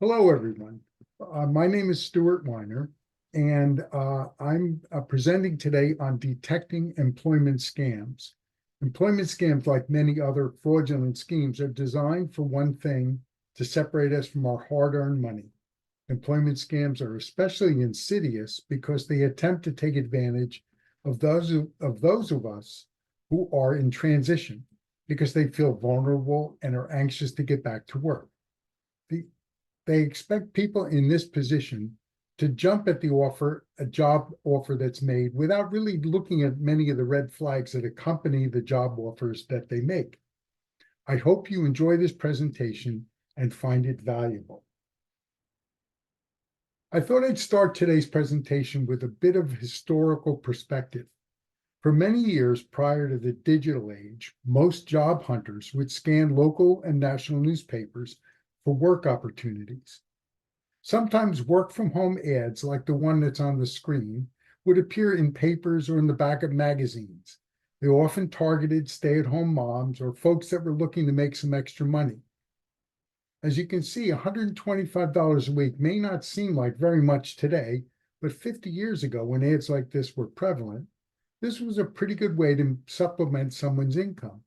Hello, everyone. My name is Stuart Weiner, and I'm presenting today on detecting employment scams. Employment scams, like many other fraudulent schemes, are designed for one thing: to separate us from our hard-earned money. Employment scams are especially insidious because they attempt to take advantage of those of us who are in transition because they feel vulnerable and are anxious to get back to work. They expect people in this position to jump at a job offer that's made without really looking at many of the red flags that accompany the job offers that they make. I hope you enjoy this presentation and find it valuable. I thought I'd start today's presentation with a bit of historical perspective. For many years prior to the digital age, most job hunters would scan local and national newspapers for work opportunities. Sometimes work-from-home ads, like the one that's on the screen, would appear in papers or in the back of magazines. They often targeted stay-at-home moms or folks that were looking to make some extra money. As you can see, $125 a week may not seem like very much today, but 50 years ago, when ads like this were prevalent, this was a pretty good way to supplement someone's income.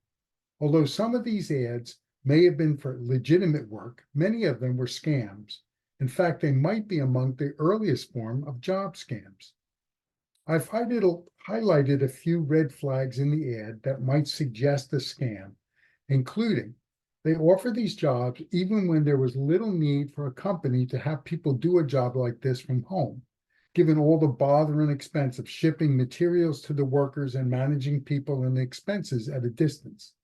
Although some of these ads may have been for legitimate work, many of them were scams. In fact, they might be among the earliest form of job scams. I've highlighted a few red flags in the ad that might suggest a scam, including they offer these jobs even when there was little need for a company to have people do a job like this from home, given all the bother and expense of shipping materials to the workers and managing people and expenses at a distance.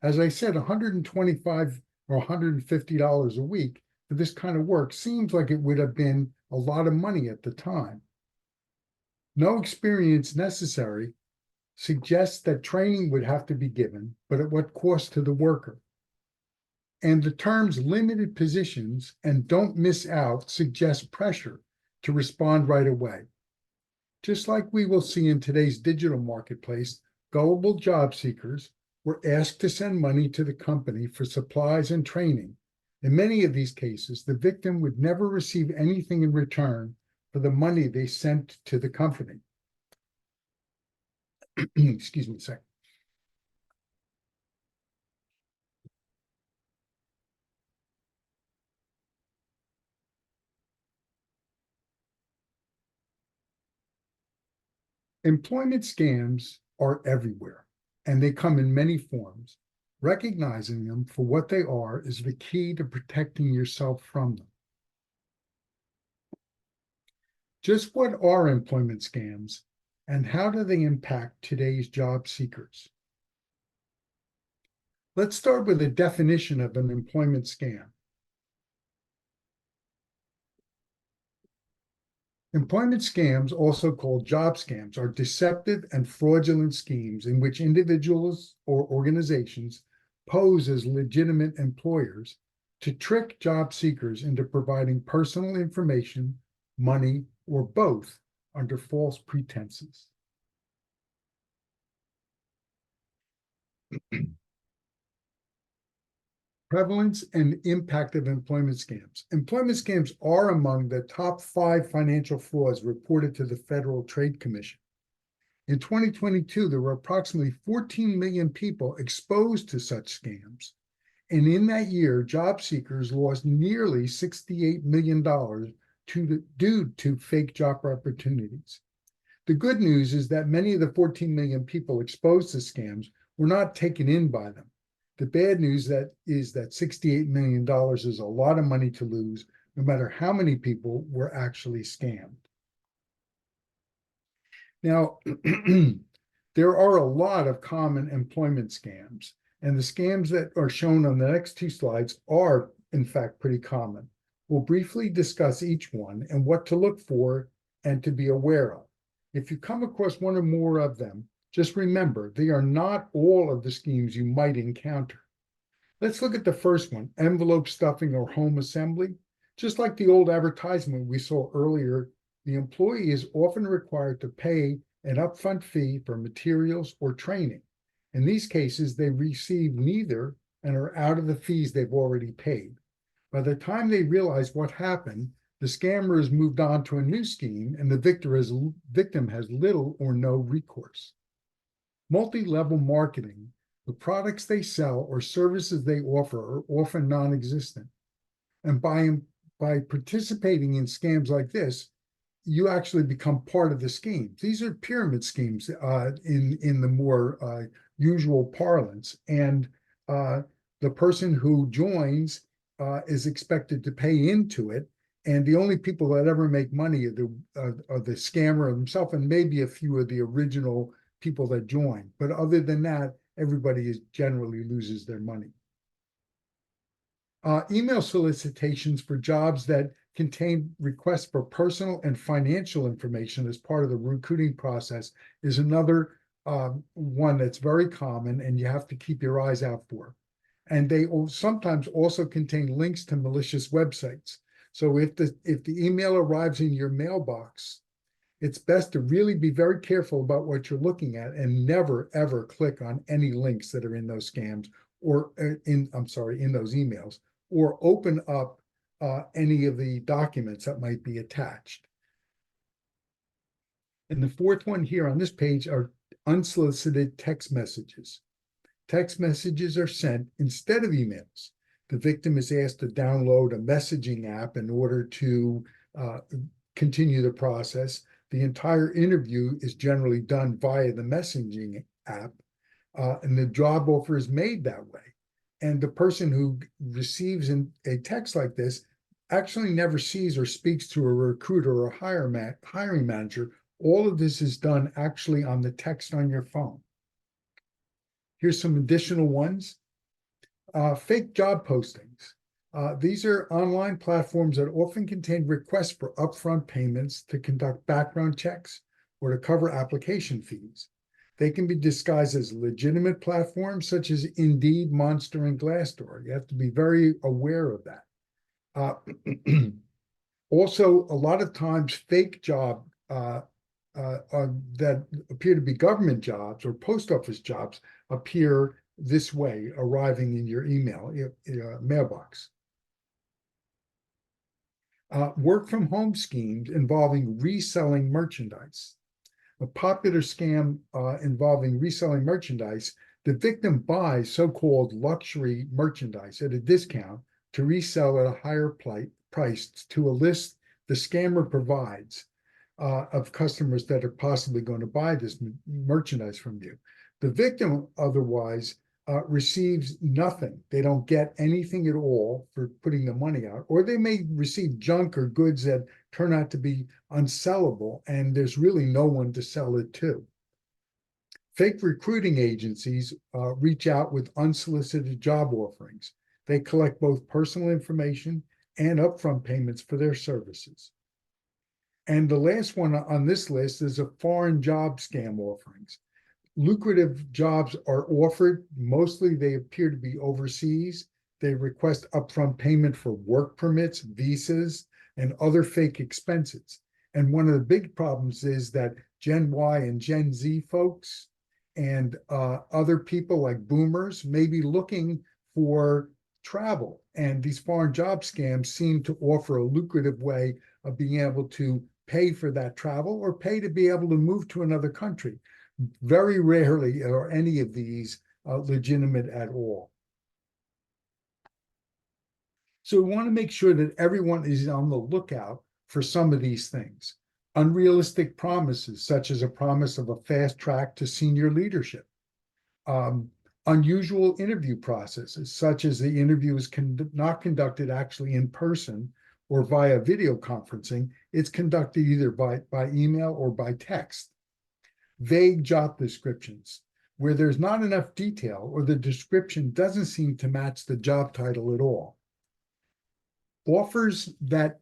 As I said, $125 or $150 a week for this kind of work seems like it would have been a lot of money at the time. No experience necessary suggests that training would have to be given, but at what cost to the worker? And the terms limited positions and don't miss out suggest pressure to respond right away. Just like we will see in today's digital marketplace, gullible job seekers were asked to send money to the company for supplies and training. In many of these cases, the victim would never receive anything in return for the money they sent to the company. Excuse me a second. Employment scams are everywhere, and they come in many forms. Recognizing them for what they are is the key to protecting yourself from them. Just what are employment scams, and how do they impact today's job seekers? Let's start with a definition of an employment scam. Employment scams, also called job scams, are deceptive and fraudulent schemes in which individuals or organizations pose as legitimate employers to trick job seekers into providing personal information, money, or both under false pretenses. Prevalence and impact of employment scams. Employment scams are among the top 5 financial frauds reported to the Federal Trade Commission. In 2022, there were approximately 14 million people exposed to such scams. And in that year, job seekers lost nearly $68 million due to fake job opportunities. The good news is that many of the 14 million people exposed to scams were not taken in by them. The bad news is that $68 million is a lot of money to lose, no matter how many people were actually scammed. Now, there are a lot of common employment scams, and the scams that are shown on the next 2 slides are, in fact, pretty common. We'll briefly discuss each one and what to look for and to be aware of. If you come across one or more of them, just remember, they are not all of the schemes you might encounter. Let's look at the first one, envelope stuffing or home assembly. Just like the old advertisement we saw earlier, the employee is often required to pay an upfront fee for materials or training. In these cases, they receive neither and are out of the fees they've already paid. By the time they realize what happened, the scammer has moved on to a new scheme and the victim has little or no recourse. Multi-level marketing, the products they sell or services they offer are often non-existent. And by participating in scams like this, you actually become part of the scheme. These are pyramid schemes in the more usual parlance. And the person who joins is expected to pay into it. And the only people that ever make money are the scammer himself and maybe a few of the original people that join. But other than that, everybody generally loses their money. Email solicitations for jobs that contain requests for personal and financial information as part of the recruiting process is another one that's very common and you have to keep your eyes out for. And they sometimes also contain links to malicious websites. So if the email arrives in your mailbox, it's best to really be very careful about what you're looking at and never, ever click on any links that are in those scams or in those emails, or open up any of the documents that might be attached. And the fourth one here on this page are unsolicited text messages. Text messages are sent instead of emails. The victim is asked to download a messaging app in order to continue the process. The entire interview is generally done via the messaging app, and the job offer is made that way. And the person who receives a text like this actually never sees or speaks to a recruiter or a hiring manager. All of this is done actually on the text on your phone. Here's some additional ones. Fake job postings. These are online platforms that often contain requests for upfront payments to conduct background checks or to cover application fees. They can be disguised as legitimate platforms such as Indeed, Monster, and Glassdoor. You have to be very aware of that. Also, a lot of times fake job that appear to be government jobs or post office jobs appear this way, arriving in your email mailbox. Work from home schemes involving reselling merchandise. A popular scam involving reselling merchandise, the victim buys so-called luxury merchandise at a discount to resell at a higher price to a list the scammer provides of customers that are possibly going to buy this merchandise from you. The victim otherwise receives nothing. They don't get anything at all for putting the money out, or they may receive junk or goods that turn out to be unsellable, and there's really no one to sell it to. Fake recruiting agencies reach out with unsolicited job offerings. They collect both personal information and upfront payments for their services. And the last one on this list is a foreign job scam offerings. Lucrative jobs are offered. Mostly they appear to be overseas. They request upfront payment for work permits, visas, and other fake expenses. And one of the big problems is that Gen Y and Gen Z folks and other people like boomers may be looking for travel. And these foreign job scams seem to offer a lucrative way of being able to pay for that travel or pay to be able to move to another country. Very rarely are any of these legitimate at all. So we want to make sure that everyone is on the lookout for some of these things. Unrealistic promises, such as a promise of a fast track to senior leadership. Unusual interview processes, such as the interview is not conducted actually in person or via video conferencing. It's conducted either by email or by text. Vague job descriptions, where there's not enough detail or the description doesn't seem to match the job title at all. Offers that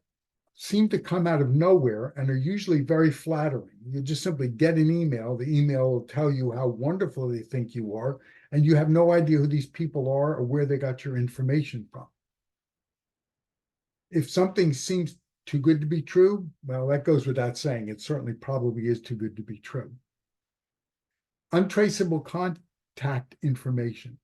seem to come out of nowhere and are usually very flattering. You just simply get an email. The email will tell you how wonderful they think you are, and you have no idea who these people are or where they got your information from. If something seems too good to be true, well, that goes without saying. It certainly probably is too good to be true. Untraceable contact information.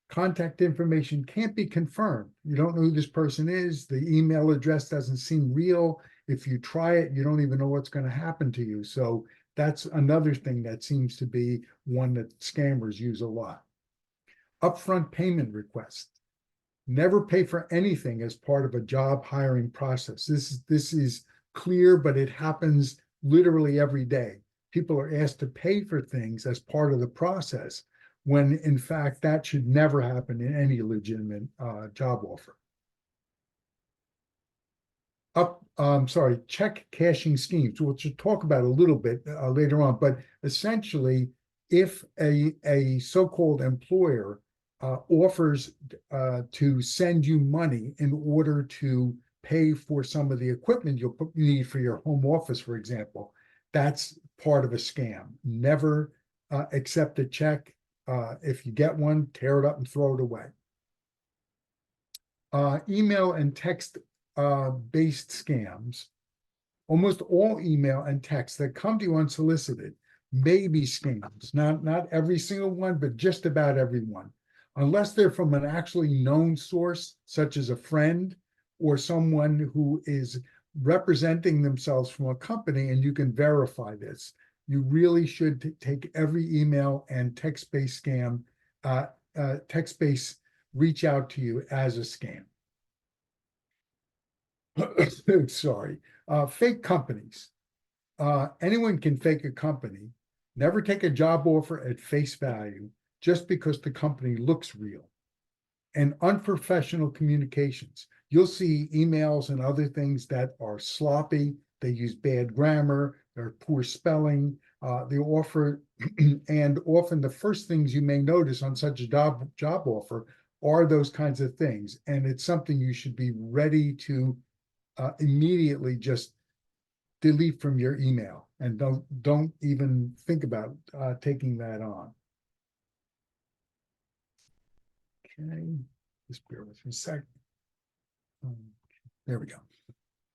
contact information can't be confirmed. You don't know who this person is. The email address doesn't seem real. If you try it, you don't even know what's going to happen to you. So that's another thing that seems to be one that scammers use a lot. Upfront payment requests. Never pay for anything as part of a job hiring process. This is clear, but it happens literally every day. People are asked to pay for things as part of the process, when in fact that should never happen in any legitimate job offer. Check cashing schemes, which we'll talk about a little bit later on. But essentially, if a so-called employer offers to send you money in order to pay for some of the equipment you'll need for your home office, for example, that's part of a scam. Never accept a check. If you get one, tear it up and throw it away. Email and text based scams. Almost all email and text that come to you unsolicited may be scams. Not every single one, but just about every one. Unless they're from an actually known source, such as a friend or someone who is representing themselves from a company, and you can verify this. You really should take every email and text-based scam, text-based reach out to you as a scam. Sorry. Fake companies. Anyone can fake a company. Never take a job offer at face value just because the company looks real. And unprofessional communications. You'll see emails and other things that are sloppy. They use bad grammar, they're poor spelling, they offer, and often the first things you may notice on such a job offer are those kinds of things. And it's something you should be ready to immediately just delete from your email, and don't even think about taking that on. Okay, just bear with me a second. There we go.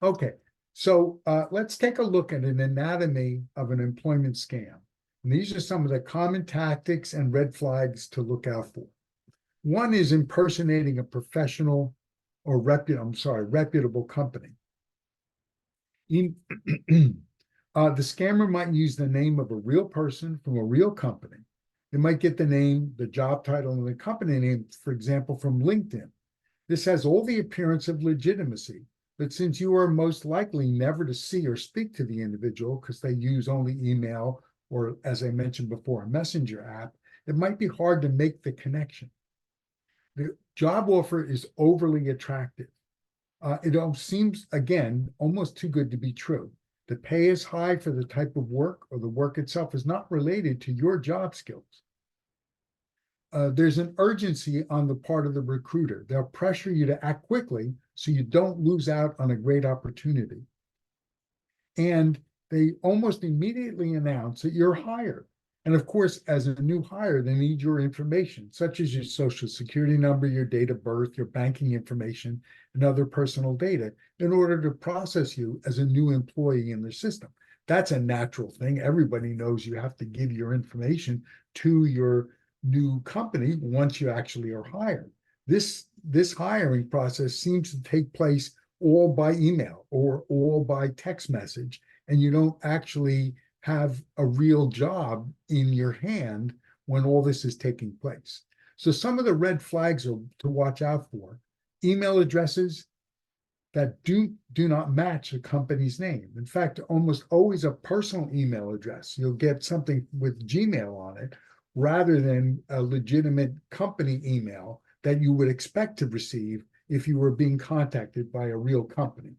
Okay, so let's take a look at an anatomy of an employment scam. And these are some of the common tactics and red flags to look out for. One is impersonating a professional or reputable company. The scammer might use the name of a real person from a real company. They might get the name, the job title, and the company name, for example, from LinkedIn. This has all the appearance of legitimacy, but since you are most likely never to see or speak to the individual because they use only email or, as I mentioned before, a messenger app, it might be hard to make the connection. The job offer is overly attractive. It seems, again, almost too good to be true. The pay is high for the type of work, or the work itself is not related to your job skills. There's an urgency on the part of the recruiter. They'll pressure you to act quickly so you don't lose out on a great opportunity. And they almost immediately announce that you're hired. And of course, as a new hire, they need your information, such as your social security number, your date of birth, your banking information, and other personal data, in order to process you as a new employee in their system. That's a natural thing. Everybody knows you have to give your information to your new company once you actually are hired. This hiring process seems to take place all by email or all by text message, and you don't actually have a real job in your hand when all this is taking place. So some of the red flags are to watch out for: email addresses that do not match a company's name. In fact, almost always a personal email address. You'll get something with Gmail on it rather than a legitimate company email that you would expect to receive if you were being contacted by a real company.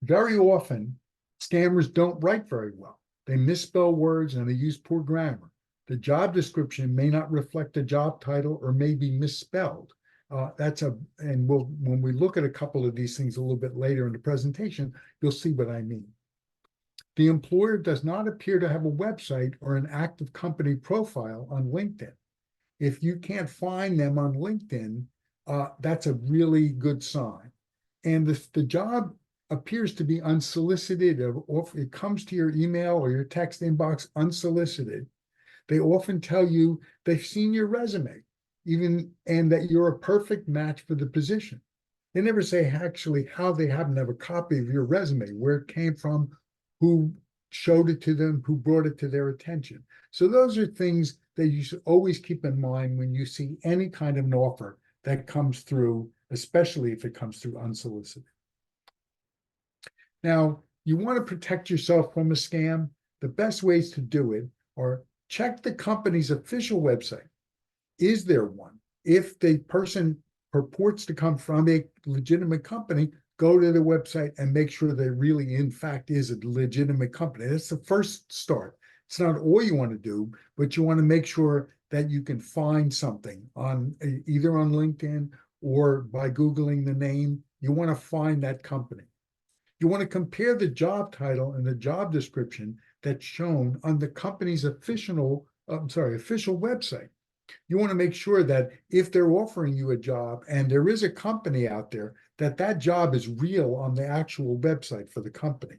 Very often, scammers don't write very well. They misspell words and they use poor grammar. The job description may not reflect a job title or may be misspelled. When we look at a couple of these things a little bit later in the presentation, you'll see what I mean. The employer does not appear to have a website or an active company profile on LinkedIn. If you can't find them on LinkedIn, that's a really good sign. And the job appears to be unsolicited, or it comes to your email or your text inbox unsolicited. They often tell you they've seen your resume. and that you're a perfect match for the position. They never say actually how they happen to have a copy of your resume, where it came from, who showed it to them, who brought it to their attention. So those are things that you should always keep in mind when you see any kind of an offer that comes through, especially if it comes through unsolicited. Now, you want to protect yourself from a scam. The best ways to do it are check the company's official website. Is there one? If the person purports to come from a legitimate company, go to the website and make sure there really, in fact, is a legitimate company. That's the first start. It's not all you want to do, but you want to make sure that you can find something on either on LinkedIn or by Googling the name. You want to find that company. You want to compare the job title and the job description that's shown on the company's official website. You want to make sure that if they're offering you a job and there is a company out there, that job is real on the actual website for the company.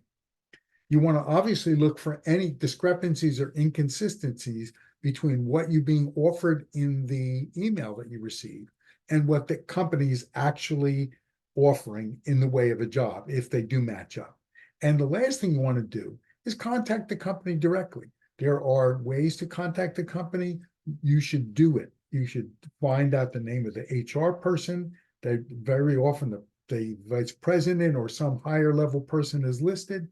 You want to obviously look for any discrepancies or inconsistencies between what you're being offered in the email that you receive and what the company is actually offering in the way of a job, if they do match up. And the last thing you want to do is contact the company directly. There are ways to contact the company. You should do it. You should find out the name of the HR person. That very often the vice president or some higher level person is listed.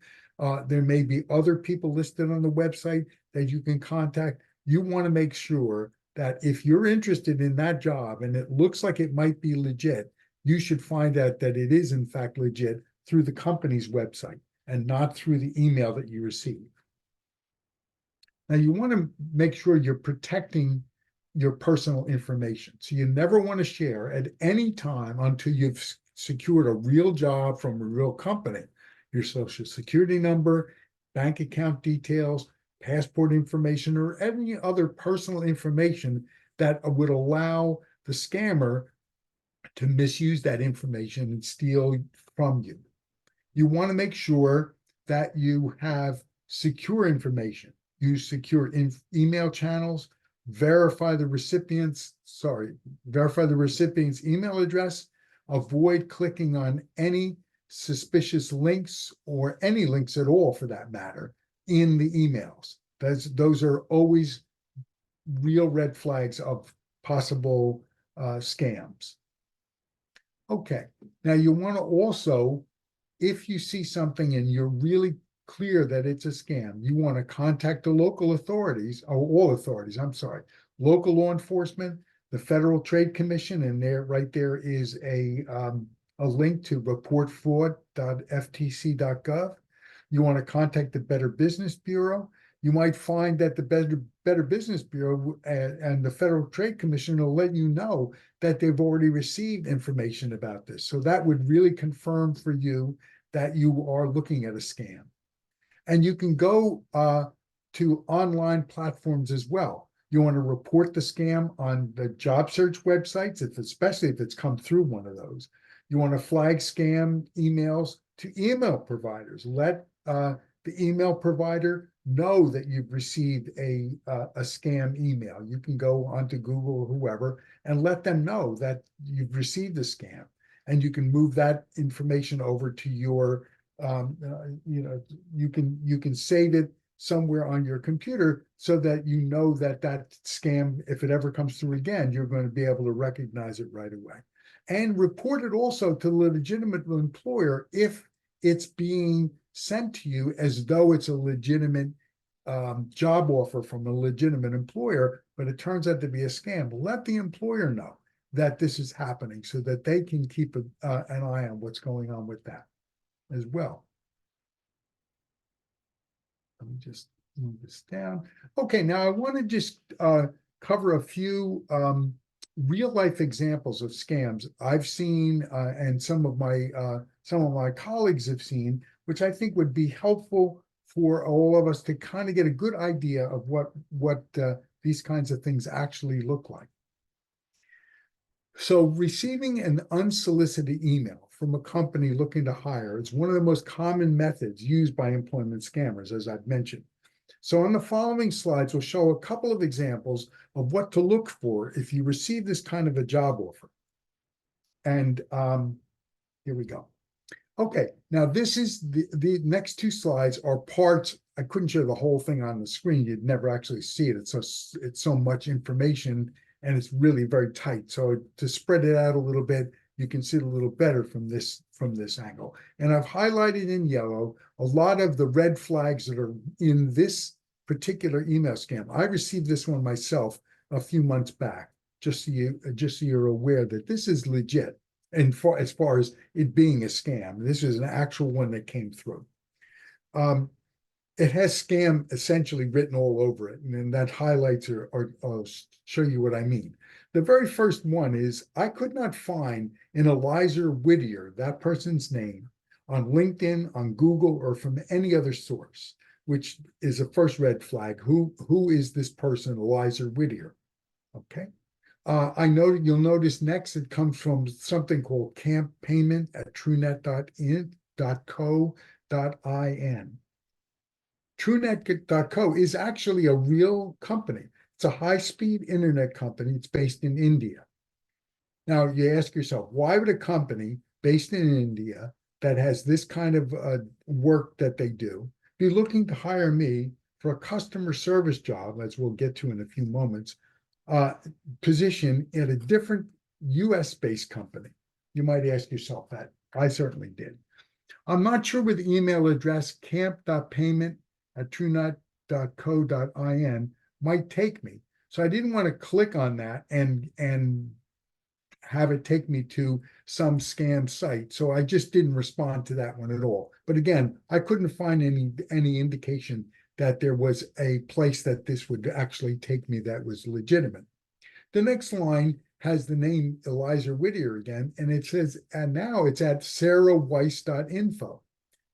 There may be other people listed on the website that you can contact. You want to make sure that if you're interested in that job and it looks like it might be legit, you should find out that it is in fact legit through the company's website and not through the email that you receive. Now, you want to make sure you're protecting your personal information. So you never want to share at any time until you've secured a real job from a real company, your social security number, bank account details, passport information, or any other personal information that would allow the scammer to misuse that information and steal from you. You want to make sure that you have secure information. Use secure email channels, verify the recipient's email address, avoid clicking on any suspicious links or any links at all for that matter in the emails. Those are always real red flags of possible scams. Okay, now you want to also, if you see something and you're really clear that it's a scam, you want to contact the local authorities, or all authorities, local law enforcement, the Federal Trade Commission, and right there is a link to reportfraud.ftc.gov. You want to contact the Better Business Bureau. You might find that the Better Business Bureau and the Federal Trade Commission will let you know that they've already received information about this. So that would really confirm for you that you are looking at a scam. And you can go to online platforms as well. You want to report the scam on the job search websites, especially if it's come through one of those. You want to flag scam emails to email providers. Let the email provider know that you've received a scam email. You can go onto Google or whoever and let them know that you've received a scam, and you can move that information over to your you can save it somewhere on your computer so that you know that scam, if it ever comes through again, you're going to be able to recognize it right away. And report it also to the legitimate employer if it's being sent to you as though it's a legitimate job offer from a legitimate employer, but it turns out to be a scam. Let the employer know that this is happening so that they can keep an eye on what's going on with that as well. Let me just move this down. Okay, now I want to just cover a few real life examples of scams I've seen and some of my colleagues have seen, which I think would be helpful for all of us to kind of get a good idea of what these kinds of things actually look like. So receiving an unsolicited email from a company looking to hire is one of the most common methods used by employment scammers, as I've mentioned. So on the following slides, we'll show a couple of examples of what to look for if you receive this kind of a job offer. And here we go. Okay, now this is the next two slides are parts. I couldn't show the whole thing on the screen. You'd never actually see it. It's so much information and it's really very tight. So to spread it out a little bit, you can see it a little better from this angle. And I've highlighted in yellow a lot of the red flags that are in this particular email scam. I received this one myself a few months back, just so you're aware that this is legit. And as far as it being a scam, this is an actual one that came through. It has scam essentially written all over it, and then that highlights I'll show you what I mean. The very first one is, I could not find an Eliza Whittier, that person's name, on LinkedIn, on Google, or from any other source, which is a first red flag. Who is this person, Eliza Whittier? Okay. You'll notice next it comes from something called campayment@truenet.co.in. TrueNet.co is actually a real company. It's a high-speed internet company. It's based in India. Now, you ask yourself, why would a company based in India that has this kind of work that they do be looking to hire me for a customer service job, as we'll get to in a few moments, position at a different US-based company? You might ask yourself that. I certainly did. I'm not sure where the email address camp.payment@truenet.co.in might take me. So I didn't want to click on that and have it take me to some scam site. So I just didn't respond to that one at all. But again, I couldn't find any indication that there was a place that this would actually take me that was legitimate. The next line has the name Eliza Whittier again, and it says, and now it's at sarahweiss.info.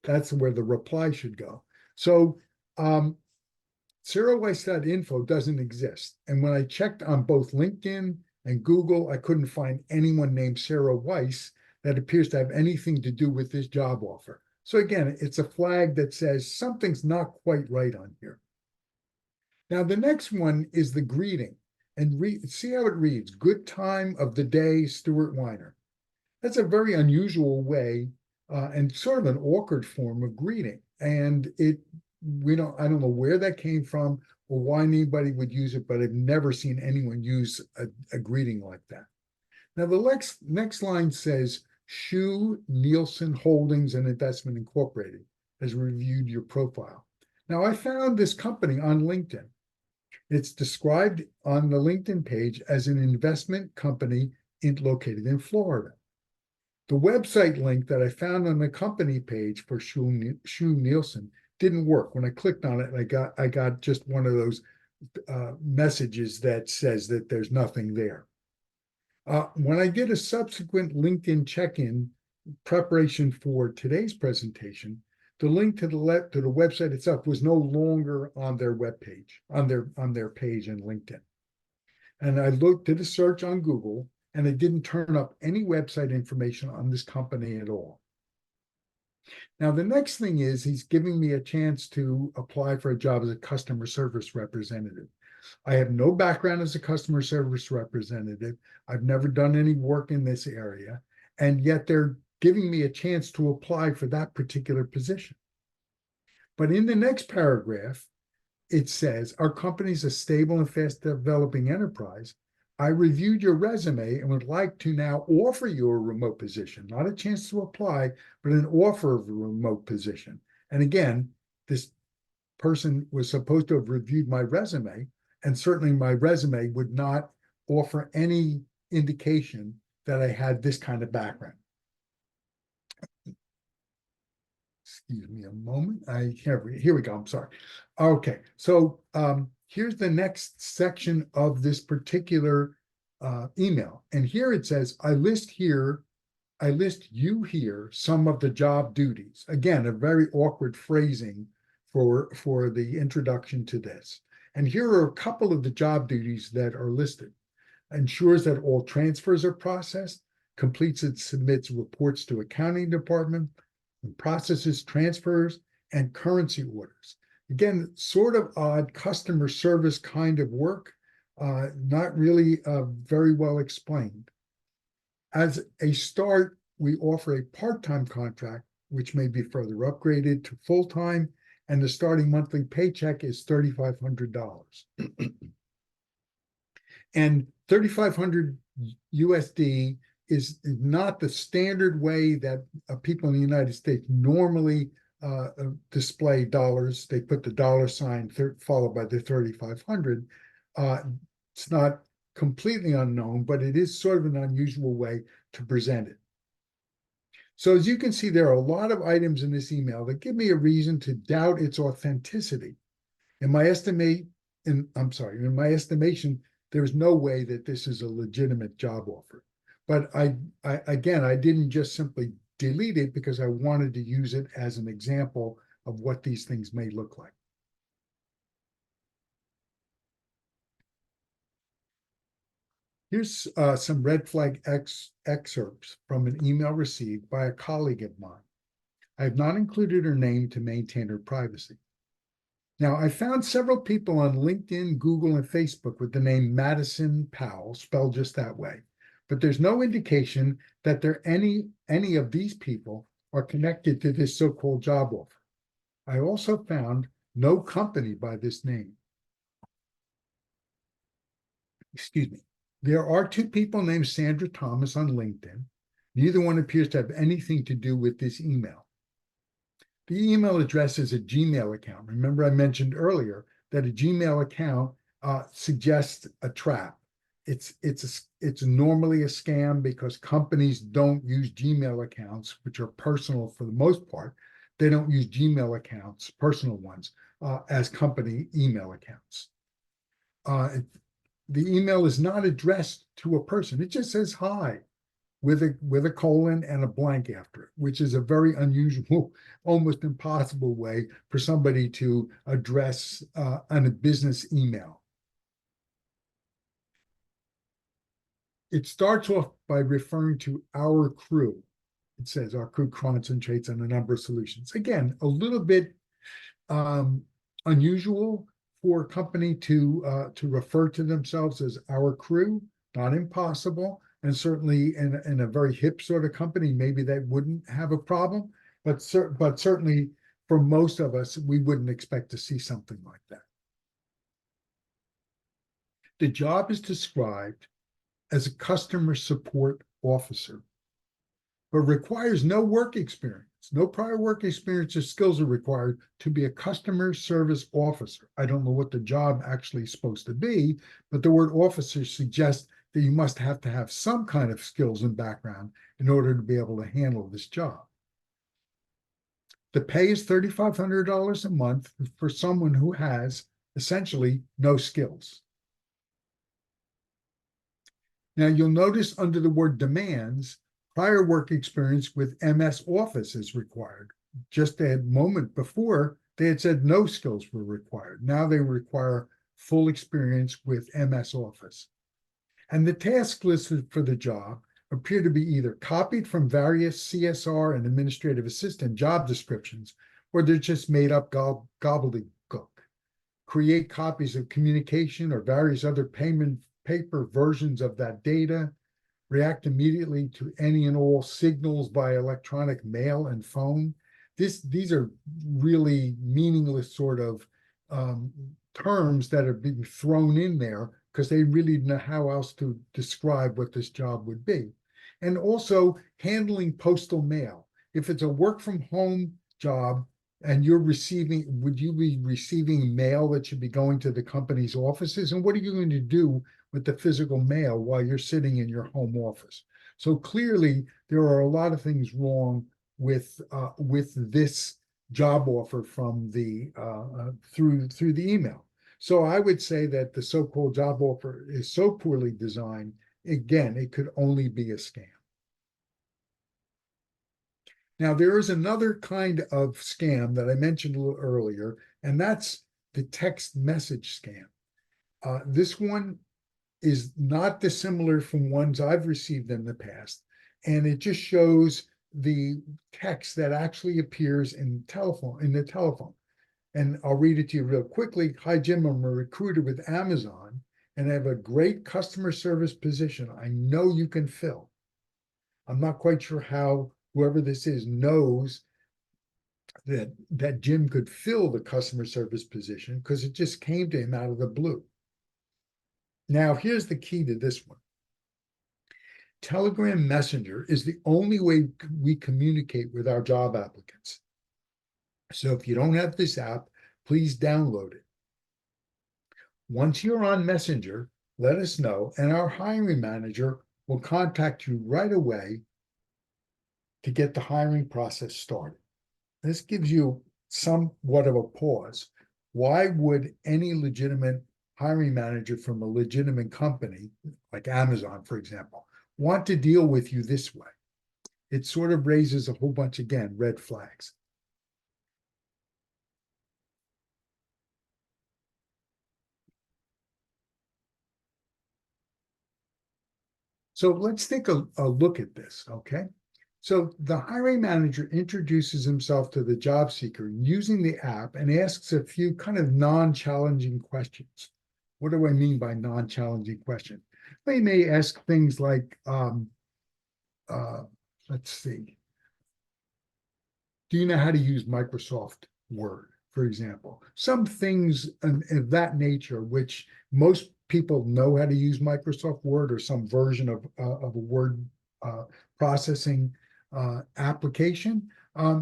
That's where the reply should go. So sarahweiss.info doesn't exist. And when I checked on both LinkedIn and Google, I couldn't find anyone named Sarah Weiss that appears to have anything to do with this job offer. So again, it's a flag that says something's not quite right on here. Now, the next one is the greeting. And see how it reads, "Good time of the day, Stuart Weiner." That's a very unusual way and sort of an awkward form of greeting. And I don't know where that came from or why anybody would use it, but I've never seen anyone use a greeting like that. Now, the next line says, "Shu Nielsen Holdings and Investment Incorporated has reviewed your profile." Now, I found this company on LinkedIn. It's described on the LinkedIn page as an investment company located in Florida. The website link that I found on the company page for Shu Nielsen didn't work. When I clicked on it, I got just one of those messages that says that there's nothing there. When I did a subsequent LinkedIn check-in preparation for today's presentation, the link to the website itself was no longer on their webpage, on their page in LinkedIn. And I did a search on Google, and it didn't turn up any website information on this company at all. Now, the next thing is he's giving me a chance to apply for a job as a customer service representative. I have no background as a customer service representative. I've never done any work in this area, and yet they're giving me a chance to apply for that particular position. But in the next paragraph, it says, "Our company is a stable and fast developing enterprise. I reviewed your resume and would like to now offer you a remote position," not a chance to apply, but an offer of a remote position. And again, this person was supposed to have reviewed my resume, and certainly my resume would not offer any indication that I had this kind of background. Excuse me a moment. Here we go. I'm sorry. Okay, so here's the next section of this particular email. And here it says, I list you here some of the job duties. Again, a very awkward phrasing for the introduction to this. And here are a couple of the job duties that are listed. Ensures that all transfers are processed, completes and submits reports to accounting department, and processes transfers and currency orders. Again, sort of odd customer service kind of work, not really very well explained. As a start, we offer a part-time contract, which may be further upgraded to full-time, and the starting monthly paycheck is $3,500. And 3,500 USD is not the standard way that people in the United States normally display dollars. They put the dollar sign followed by the 3,500. It's not completely unknown, but it is sort of an unusual way to present it. So as you can see, there are a lot of items in this email that give me a reason to doubt its authenticity. In my estimation, there is no way that this is a legitimate job offer. But again, I didn't just simply delete it because I wanted to use it as an example of what these things may look like. Here's some red flag excerpts from an email received by a colleague of mine. I have not included her name to maintain her privacy. Now, I found several people on LinkedIn, Google, and Facebook with the name Madison Powell, spelled just that way, but there's no indication that any of these people are connected to this so-called job offer. I also found no company by this name. Excuse me. There are two people named Sandra Thomas on LinkedIn. Neither one appears to have anything to do with this email. The email address is a Gmail account. Remember, I mentioned earlier that a Gmail account suggests a trap. It's normally a scam because companies don't use Gmail accounts, which are personal for the most part. They don't use Gmail accounts, personal ones, as company email accounts. The email is not addressed to a person. It just says hi with a colon and a blank after it, which is a very unusual, almost impossible way for somebody to address on a business email. It starts off by referring to our crew. It says our crew concentrates on a number of solutions. Again, a little bit unusual for a company to refer to themselves as our crew, not impossible. And certainly in a very hip sort of company, maybe that wouldn't have a problem. But certainly for most of us, we wouldn't expect to see something like that. The job is described as a customer support officer, but requires no work experience. No prior work experience or skills are required to be a customer service officer. I don't know what the job actually is supposed to be, but the word officer suggests that you must have to have some kind of skills and background in order to be able to handle this job. The pay is $3,500 a month for someone who has essentially no skills. Now, you'll notice under the word demands, prior work experience with MS Office is required. Just a moment before, they had said no skills were required. Now they require full experience with MS Office. And the task listed for the job appear to be either copied from various CSR and administrative assistant job descriptions, or they're just made up gobbledygook. Create copies of communication or various other paper versions of that data, react immediately to any and all signals by electronic mail and phone. These are really meaningless sort of terms that are being thrown in there because they really didn't know how else to describe what this job would be. And also handling postal mail. If it's a work from home job and would you be receiving mail that should be going to the company's offices? And what are you going to do with the physical mail while you're sitting in your home office? So clearly there are a lot of things wrong with this job offer from the through the email. So I would say that the so-called job offer is so poorly designed, again, it could only be a scam. Now, there is another kind of scam that I mentioned a little earlier, and that's the text message scam. This one is not dissimilar from ones I've received in the past, and it just shows the text that actually appears in the telephone. And I'll read it to you real quickly. Hi, Jim, I'm a recruiter with Amazon, and I have a great customer service position I know you can fill. I'm not quite sure how whoever this is knows that Jim could fill the customer service position because it just came to him out of the blue. Now, here's the key to this one. Telegram Messenger is the only way we communicate with our job applicants. So if you don't have this app, please download it. Once you're on Messenger, let us know, and our hiring manager will contact you right away to get the hiring process started. This gives you somewhat of a pause. Why would any legitimate hiring manager from a legitimate company, like Amazon, for example, want to deal with you this way? It sort of raises a whole bunch, again, red flags. So let's take a look at this, okay? So the hiring manager introduces himself to the job seeker using the app and asks a few kind of non-challenging questions. What do I mean by non-challenging questions? They may ask things like, let's see, do you know how to use Microsoft Word, for example? Some things of that nature, which most people know how to use Microsoft Word or some version of a word processing application.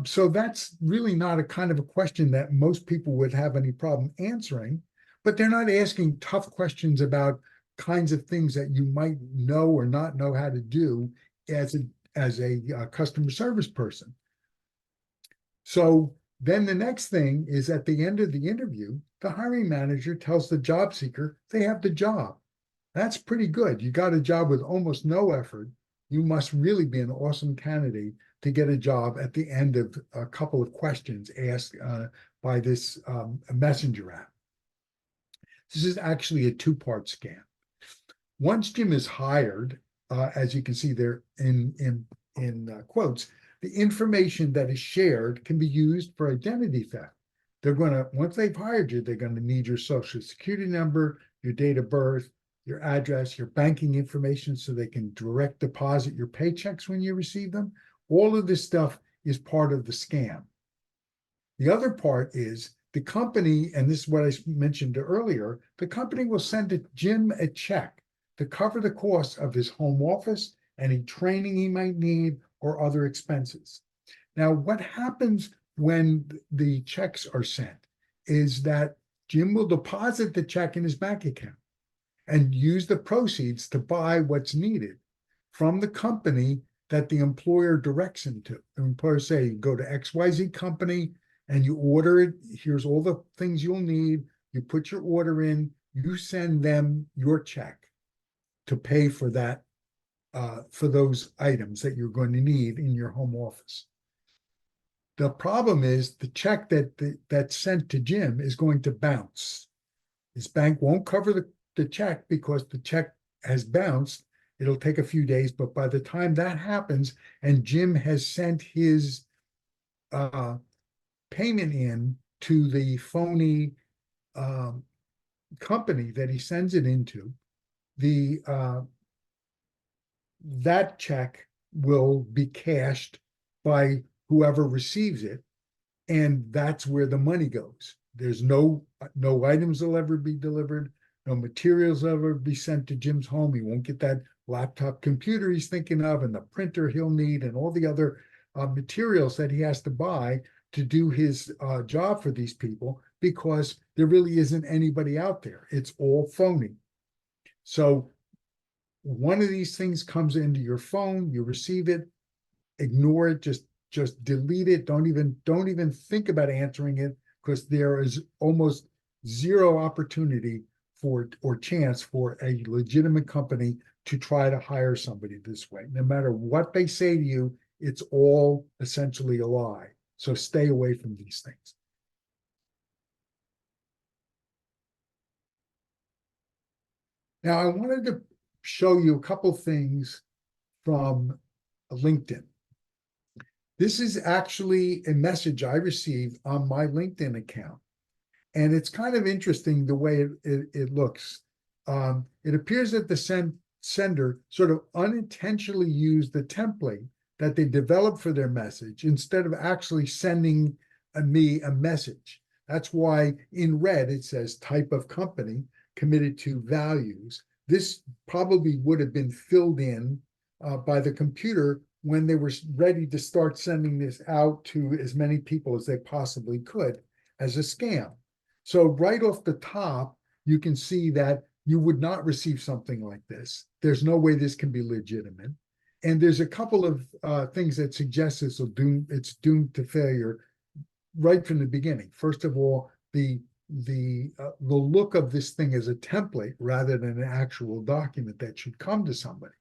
So that's really not a kind of a question that most people would have any problem answering, but they're not asking tough questions about kinds of things that you might know or not know how to do as a customer service person. So then the next thing is at the end of the interview, the hiring manager tells the job seeker they have the job. That's pretty good. You got a job with almost no effort. You must really be an awesome candidate to get a job at the end of a couple of questions asked by this messenger app. This is actually a two-part scam. Once Jim is hired, as you can see there in quotes, the information that is shared can be used for identity theft. They're going to, once they've hired you, they're going to need your social security number, your date of birth, your address, your banking information so they can direct deposit your paychecks when you receive them. All of this stuff is part of the scam. The other part is the company, and this is what I mentioned earlier, the company will send Jim a check to cover the cost of his home office, any training he might need, or other expenses. Now, what happens when the checks are sent is that Jim will deposit the check in his bank account and use the proceeds to buy what's needed from the company that the employer directs him to. The employer say, go to XYZ company and you order it. Here's all the things you'll need. You put your order in, you send them your check to pay for that, for those items that you're going to need in your home office. The problem is the check that's sent to Jim is going to bounce. His bank won't cover the check because the check has bounced. It'll take a few days, but by the time that happens and Jim has sent his payment in to the phony company that he sends it into, that check will be cashed by whoever receives it, and that's where the money goes. There's no items will ever be delivered, no materials will ever be sent to Jim's home. He won't get that laptop computer he's thinking of, and the printer he'll need, and all the other materials that he has to buy to do his job for these people, because there really isn't anybody out there. It's all phony. So one of these things comes into your phone, you receive it, ignore it, just delete it. Don't even think about answering it, because there is almost zero opportunity for or chance for a legitimate company to try to hire somebody this way. No matter what they say to you, it's all essentially a lie. So stay away from these things. Now, I wanted to show you a couple things from LinkedIn. This is actually a message I received on my LinkedIn account And it's kind of interesting the way it looks. It appears that the sender sort of unintentionally used the template that they developed for their message instead of actually sending me a message. That's why in red it says type of company, committed to values. This probably would have been filled in by the computer when they were ready to start sending this out to as many people as they possibly could as a scam. So right off the top, you can see that you would not receive something like this. There's no way this can be legitimate. And there's a couple of things that suggest it's doomed to failure right from the beginning. First of all, the look of this thing as a template rather than an actual document that should come to somebody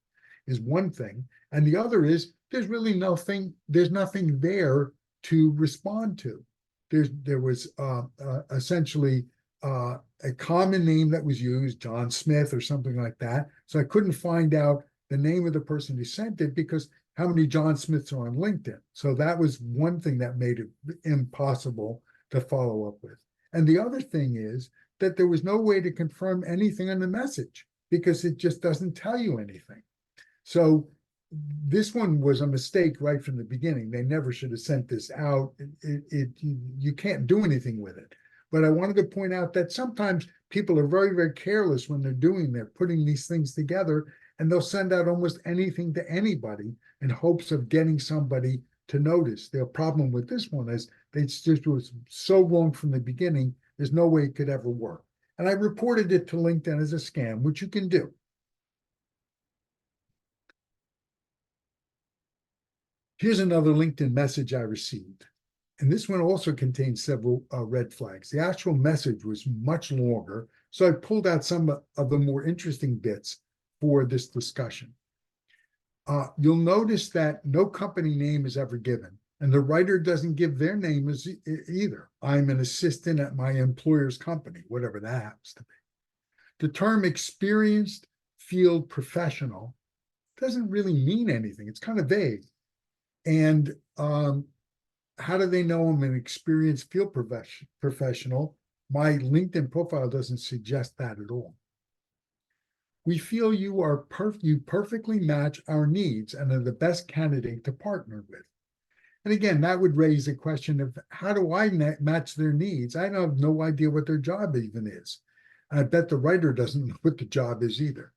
is one thing. And the other is there's nothing there to respond to. There was essentially a common name that was used, John Smith or something like that. So I couldn't find out the name of the person who sent it because how many John Smiths are on LinkedIn? So that was one thing that made it impossible to follow up with. And the other thing is that there was no way to confirm anything in the message because it just doesn't tell you anything. So this one was a mistake right from the beginning. They never should have sent this out. You can't do anything with it. But I wanted to point out that sometimes people are very, very careless when they're putting these things together, and they'll send out almost anything to anybody in hopes of getting somebody to notice. The problem with this one is they just was so wrong from the beginning, there's no way it could ever work. And I reported it to LinkedIn as a scam, which you can do. Here's another LinkedIn message I received. And this one also contains several red flags. The actual message was much longer, so I pulled out some of the more interesting bits for this discussion. You'll notice that no company name is ever given, and the writer doesn't give their name as either. I'm an assistant at my employer's company, whatever that happens to be. The term experienced field professional doesn't really mean anything. It's kind of vague. And how do they know I'm an experienced field professional? My LinkedIn profile doesn't suggest that at all. We feel you perfectly match our needs and are the best candidate to partner with. And again, that would raise a question of how do I match their needs? I have no idea what their job even is. I bet the writer doesn't know what the job is either.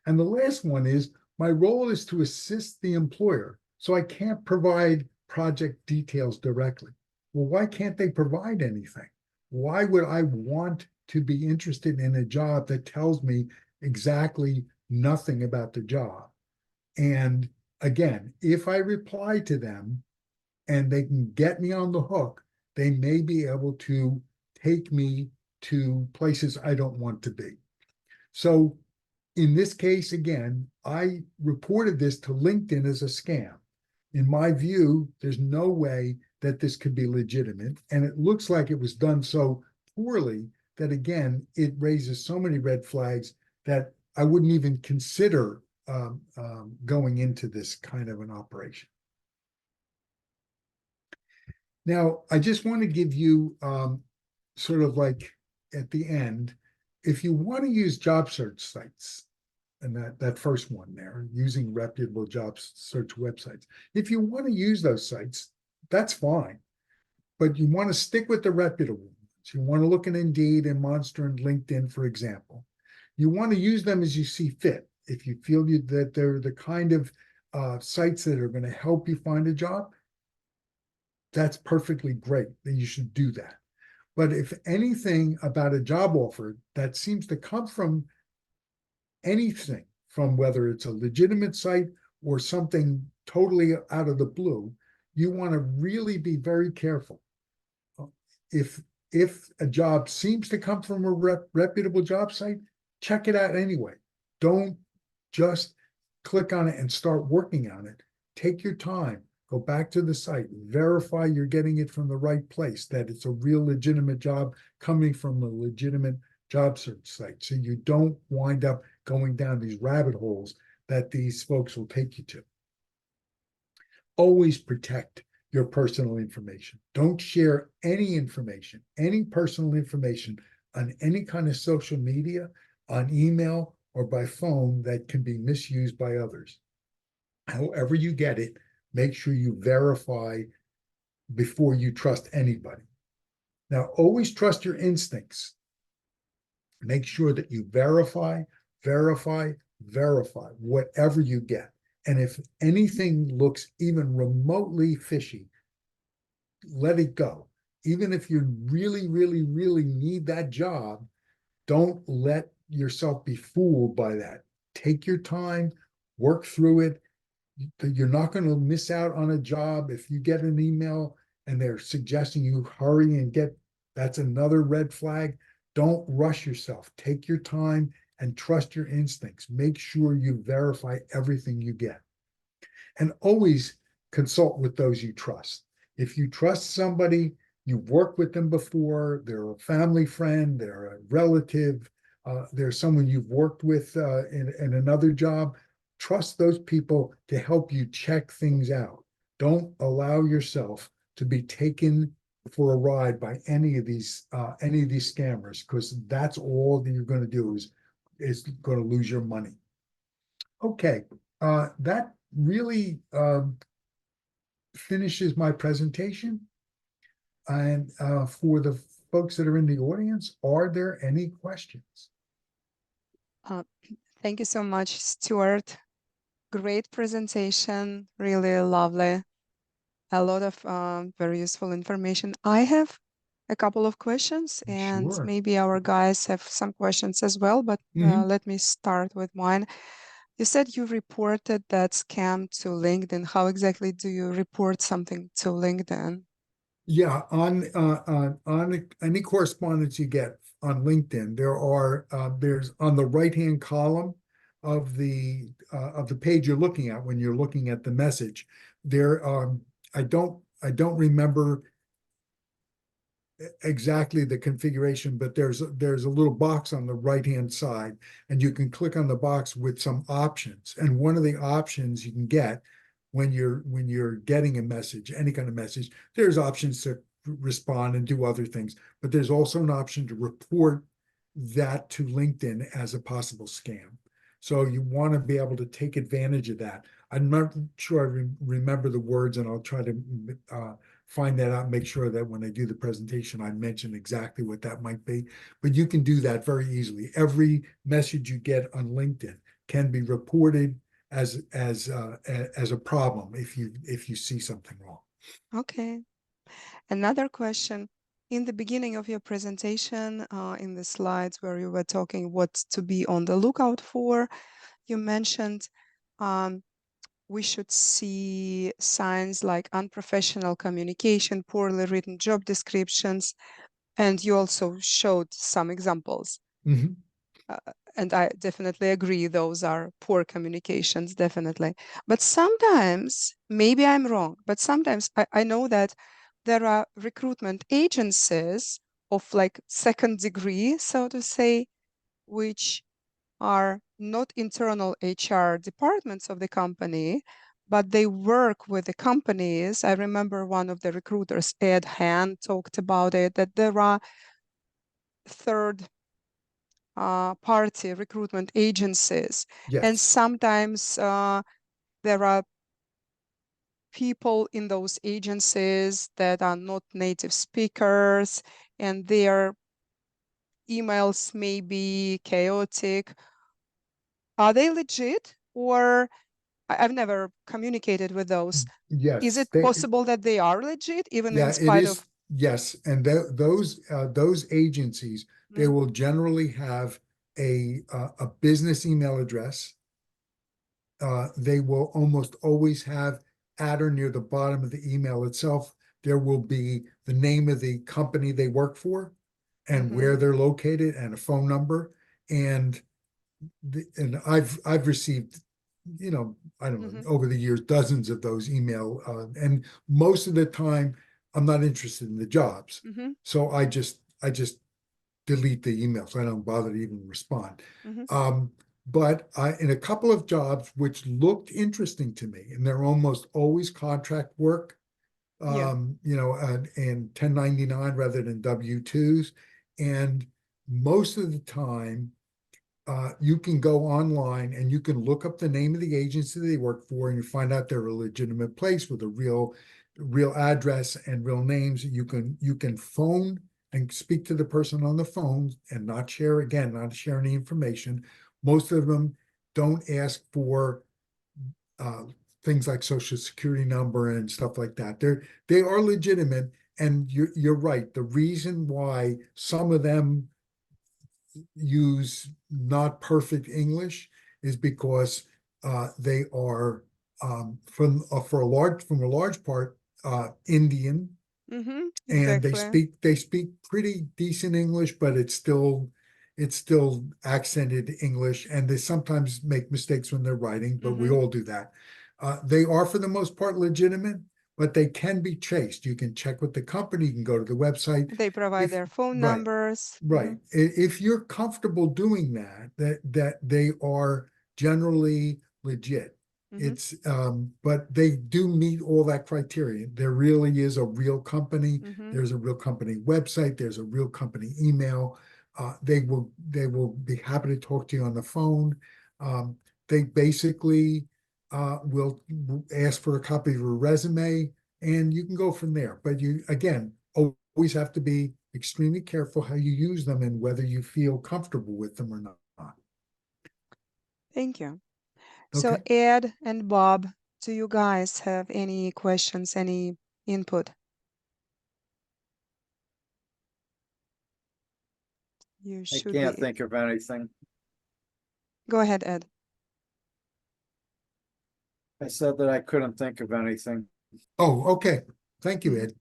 And the last one is my role is to assist the employer, so I can't provide project details directly. Well, why can't they provide anything? Why would I want to be interested in a job that tells me exactly nothing about the job? And again, if I reply to them and they can get me on the hook, they may be able to take me to places I don't want to be. So in this case, again, I reported this to LinkedIn as a scam. In my view, there's no way that this could be legitimate. And it looks like it was done so poorly that, again, it raises so many red flags that I wouldn't even consider going into this kind of an operation. Now, I just want to give you sort of like at the end, if you want to use job search sites, and that first one there, using reputable job search websites. If you want to use those sites, that's fine. But you want to stick with the reputable ones. You want to look at Indeed and Monster and LinkedIn, for example. You want to use them as you see fit. If you feel that they're the kind of sites that are going to help you find a job, that's perfectly great. That you should do that. But if anything about a job offer that seems to come from anything, from whether it's a legitimate site or something totally out of the blue, you want to really be very careful. If a job seems to come from a reputable job site, check it out anyway. Don't just click on it and start working on it. Take your time. Go back to the site. Verify you're getting it from the right place, that it's a real legitimate job coming from a legitimate job search site. So you don't wind up going down these rabbit holes that these folks will take you to. Always protect your personal information. Don't share any information, any personal information on any kind of social media, on email, or by phone that can be misused by others. However you get it, make sure you verify before you trust anybody. Now, always trust your instincts. Make sure that you verify, verify, verify whatever you get. And if anything looks even remotely fishy, let it go. Even if you really, really, really need that job, don't let yourself be fooled by that. Take your time, work through it. You're not going to miss out on a job if you get an email and they're suggesting you hurry and get, that's another red flag. Don't rush yourself. Take your time and trust your instincts. Make sure you verify everything you get. And always consult with those you trust. If you trust somebody, you've worked with them before, they're a family friend, they're a relative, they're someone you've worked with in another job, trust those people to help you check things out. Don't allow yourself to be taken for a ride by any of these scammers, because that's all that you're going to do is going to lose your money. Okay, that really finishes my presentation. And for the folks that are in the audience, are there any questions? Thank you so much, Stuart. Great presentation, really lovely. A lot of very useful information. I have a couple of questions, and Sure. maybe our guys have some questions as well, but let me start with mine. You said you reported that scam to LinkedIn. How exactly do you report something to LinkedIn? Yeah, on any correspondence you get on LinkedIn, there's on the right-hand column of the page you're looking at when you're looking at the message. There, I don't remember exactly the configuration, but there's a little box on the right-hand side, and you can click on the box with some options. And one of the options you can get when you're getting a message, any kind of message, there's options to respond and do other things, but there's also an option to report that to LinkedIn as a possible scam. So you want to be able to take advantage of that. I'm not sure I remember the words, and I'll try to find that out and make sure that when I do the presentation, I mention exactly what that might be. But you can do that very easily. Every message you get on LinkedIn can be reported as a problem if you see something wrong. Okay. Another question. In the beginning of your presentation, in the slides where you were talking what to be on the lookout for, you mentioned we should see signs like unprofessional communication, poorly written job descriptions, and you also showed some examples. Mm-hmm. And I definitely agree, those are poor communications, definitely. But sometimes, maybe I'm wrong, but sometimes I know that there are recruitment agencies of like second degree, so to say, which are not internal HR departments of the company, but they work with the companies. I remember one of the recruiters, Ed Han, talked about it, that there are third party recruitment agencies. And Yes. sometimes there are people in those agencies that are not native speakers, and their emails may be chaotic. Are they legit, or I've never communicated with those? Is Yes. it possible that they are legit, even in Yeah, it spite is. of? Yes, and those agencies, they will generally have a business email address. They will almost always have at or near the bottom of the email itself, there will be the name of the company they work for and where they're located and a phone number. And I've received, I don't know, over the years, dozens of those email, and most of the time I'm not interested in the jobs. So I just delete the email, so I don't bother to even respond. But in a couple of jobs which looked interesting to me, and they're almost always contract work, Yeah. and 1099 rather than W-2s. And most of the time, you can go online and you can look up the name of the agency they work for, and you find out they're a legitimate place with a real address and real names. You can phone and speak to the person on the phone and not share any information. Most of them don't ask for uh, things like social security number and stuff like that. They are legitimate, and you're right. The reason why some of them use not perfect English is because they are from a large part Indian, Mm-hmm. and Exactly. they speak pretty decent English, but it's still accented English, and they sometimes make mistakes when they're writing, but we Mm-hmm. all do that. They are for the most part legitimate, but they can be traced. You can check with the company, you can go to the website. They provide If their phone right, numbers. Mm-hmm. right. If you're comfortable doing that they are generally legit. Mm-hmm. But they do meet all that criteria. There really is a real company. Mm-hmm. There's a real company website. There's a real company email. They will be happy to talk to you on the phone. They basically will ask for a copy of your resume, and you can go from there. But you again always have to be extremely careful how you use them and whether you feel comfortable with them or not. Thank you. So Okay. Ed and Bob, do you guys have any questions, any input? You I should can't be. think of anything. Go ahead, Ed. I said that I couldn't think of anything. Oh, okay. Thank you, Mhm. Ed.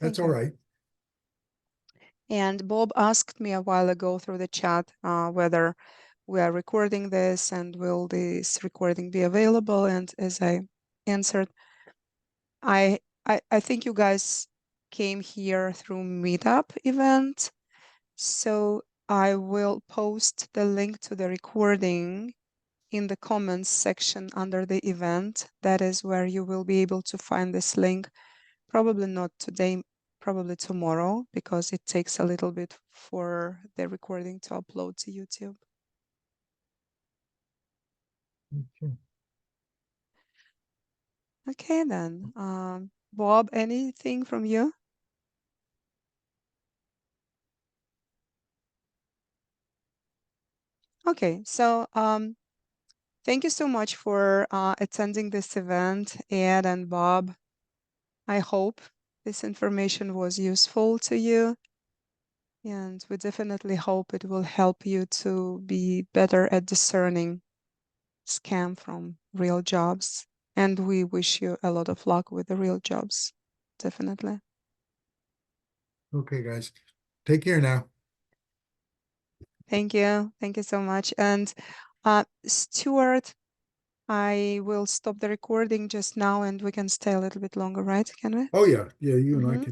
That's Thank all you. right. And Bob asked me a while ago through the chat whether we are recording this and will this recording be available. And as I answered, I think you guys came here through Meetup event. So I will post the link to the recording in the comments section under the event. That is where you will be able to find this link. Probably not today, probably tomorrow, because it takes a little bit for the recording to upload to YouTube. Okay. Okay, then. Bob, anything from you? Okay, so thank you so much for attending this event, Ed and Bob. I hope this information was useful to you, and we definitely hope it will help you to be better at discerning scam from real jobs. And we wish you a lot of luck with the real jobs, definitely. Okay, guys. Take care now. Thank you. Thank you so much. And Stuart, I will stop the recording just now and we can stay a little bit longer, right? Can we? Oh yeah, you and I Mhm. can